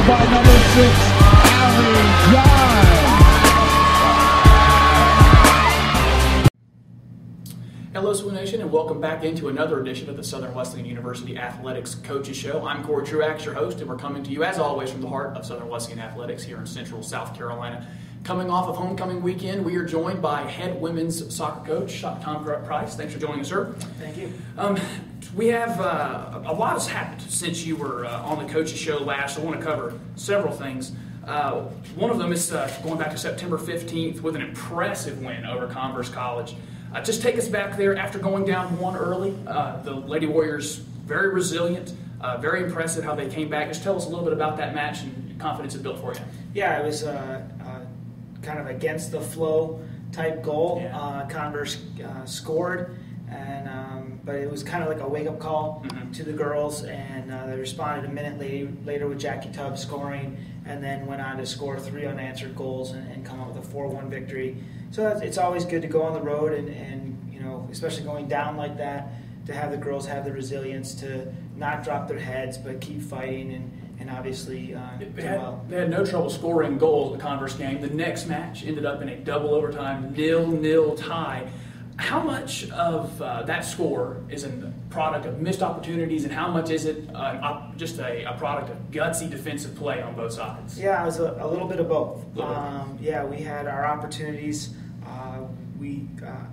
followed by number 6, Allie John. Hello, SWU Nation, and welcome back into another edition of the Southern Wesleyan University Athletics Coaches Show. I'm Cory Truax, your host, and we're coming to you, as always, from the heart of Southern Wesleyan Athletics here in Central South Carolina. Coming off of homecoming weekend, we are joined by head women's soccer coach, Tom Price. Thanks for joining us, sir. Thank you. We have a lot has happened since you were on the Coaches Show last. I want to cover several things. One of them is going back to September 15th with an impressive win over Converse College. Just take us back there after going down 1 early. The Lady Warriors, very resilient, very impressive how they came back. Just tell us a little bit about that match and confidence it built for you. Yeah, it was kind of against the flow type goal. Yeah. Converse scored, and but it was kind of like a wake-up call to the girls, and they responded a minute later with Jackie Tubb scoring, and then went on to score 3 unanswered goals and come up with a 4-1 victory. So it's always good to go on the road and you know, especially going down like that, to have the girls have the resilience to not drop their heads but keep fighting and obviously do well. They had no trouble scoring goals in the Converse game. The next match ended up in a double overtime 0-0 tie. How much of that score is a product of missed opportunities, and how much is it just a product of gutsy defensive play on both sides? Yeah, it was a little bit of both. Yeah, we had our opportunities. We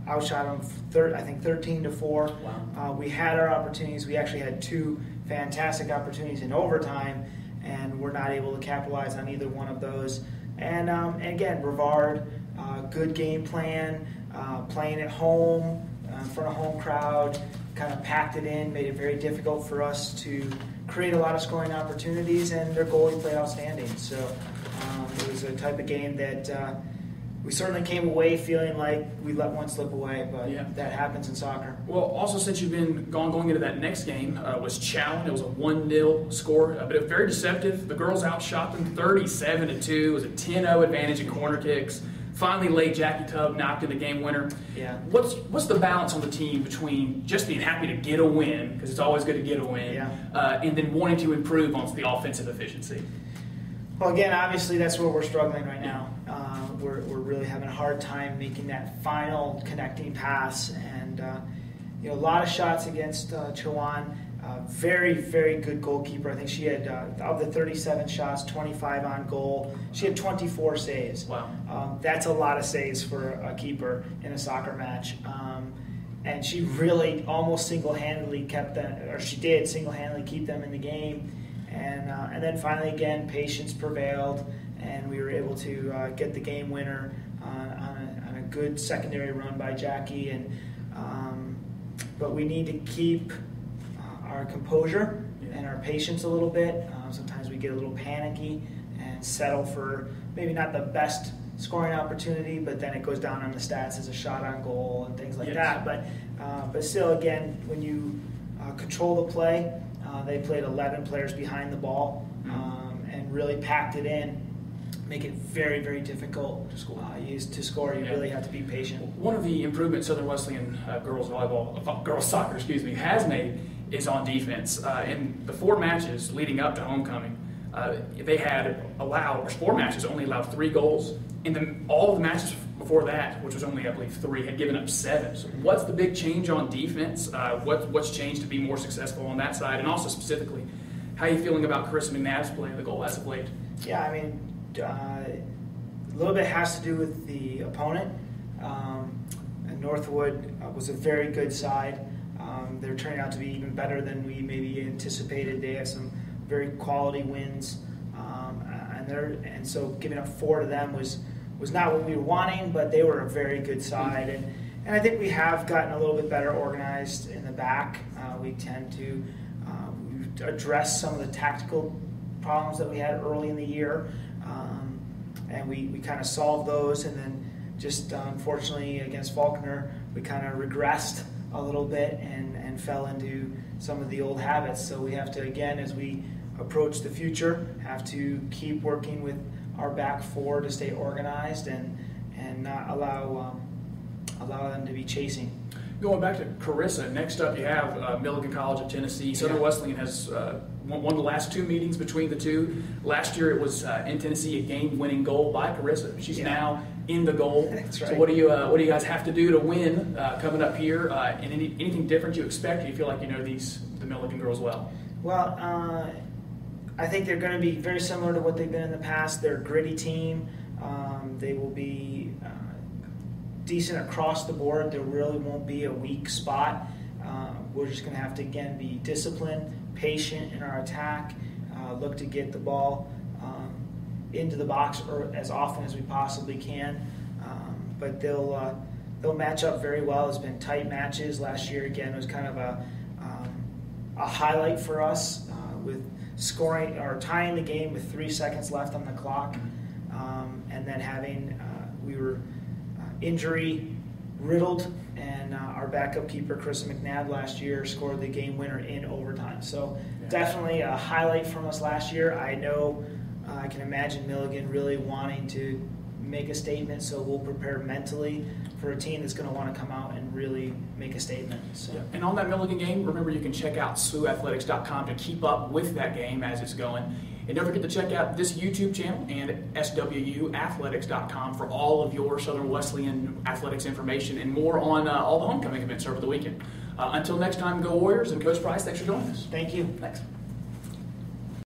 outshot them, I think 13-4. Wow. We had our opportunities. We actually had 2 fantastic opportunities in overtime, and we're not able to capitalize on either one of those. And again, Brevard, good game plan, playing at home, in front of home crowd, kind of packed it in, made it very difficult for us to create a lot of scoring opportunities, and their goalie played outstanding. So it was a type of game that we certainly came away feeling like we let one slip away, but yeah, that happens in soccer. Well, also since you've been going into that next game was Chowan. It was a 1-0 score, but it was very deceptive. The girls outshot them 37-2. It was a 10-0 advantage in corner kicks. Finally, late Jackie Tubb knocked in the game winner. Yeah. What's the balance on the team between just being happy to get a win, because it's always good to get a win, and then wanting to improve on the offensive efficiency? Well, again, obviously that's where we're struggling right now. We're really having a hard time making that final connecting pass, and you know, a lot of shots against Chowan. Very, very good goalkeeper. I think she had, of the 37 shots, 25 on goal. She had 24 saves. Wow. That's a lot of saves for a keeper in a soccer match. And she really almost single-handedly kept them, or she did single-handedly keep them in the game. And then finally, again, patience prevailed, and we were able to get the game winner on a good secondary run by Jackie. But we need to keep our composure and our patience a little bit. Sometimes we get a little panicky and settle for maybe not the best scoring opportunity, but then it goes down on the stats as a shot on goal and things like that. But still, again, when you control the play, they played 11 players behind the ball and really packed it in, make it very, very difficult to score. You really have to be patient. One of the improvements Southern Wesleyan girls soccer, has made is on defense. In the 4 matches leading up to homecoming, they had allowed, or 4 matches only allowed 3 goals. And then all of the matches before that, which was only, I believe, 3, had given up 7. So what's the big change on defense? What's changed to be more successful on that side? And also specifically, how are you feeling about Carissa McNabb's playing the goal as of late? Yeah, I mean, a little bit has to do with the opponent. And Northwood was a very good side. They're turning out to be even better than we maybe anticipated. They have some very quality wins, and so giving up 4 to them was not what we were wanting, but they were a very good side, and I think we have gotten a little bit better organized in the back. We tend to address some of the tactical problems that we had early in the year, and we kind of solved those, and then just unfortunately against Faulkner we kind of regressed a little bit and fell into some of the old habits. So we have to, again, as we approach the future, have to keep working with our back 4 to stay organized and not allow them to be chasing. Going back to Carissa, next up you have Milligan College of Tennessee. Southern Wesleyan has won the last 2 meetings between the two. Last year it was in Tennessee a game-winning goal by Carissa. She's now in the goal. That's right. So what do you guys have to do to win coming up here? And anything different you expect? Do you feel like you know the Milligan girls well? Well, I think they're going to be very similar to what they've been in the past. They're a gritty team. They will be decent across the board. There really won't be a weak spot. We're just going to have to, again, be disciplined, patient in our attack, look to get the ball into the box as often as we possibly can. But they'll match up very well. It's been tight matches. Last year, again, was kind of a highlight for us with scoring or tying the game with 3 seconds left on the clock, and then having we were injury riddled, and our backup keeper Chris McNabb last year scored the game winner in overtime. So definitely a highlight from us last year. I know I can imagine Milligan really wanting to make a statement, so we'll prepare mentally for a team that's going to want to come out and really make a statement. So. Yeah. And on that Milligan game, remember you can check out SWOathletics.com to keep up with that game as it's going. And don't forget to check out this YouTube channel and SWOathletics.com for all of your Southern Wesleyan athletics information and more on all the homecoming events over the weekend. Until next time, go Warriors, and Coach Price, thanks for joining us. Thank you. Thanks.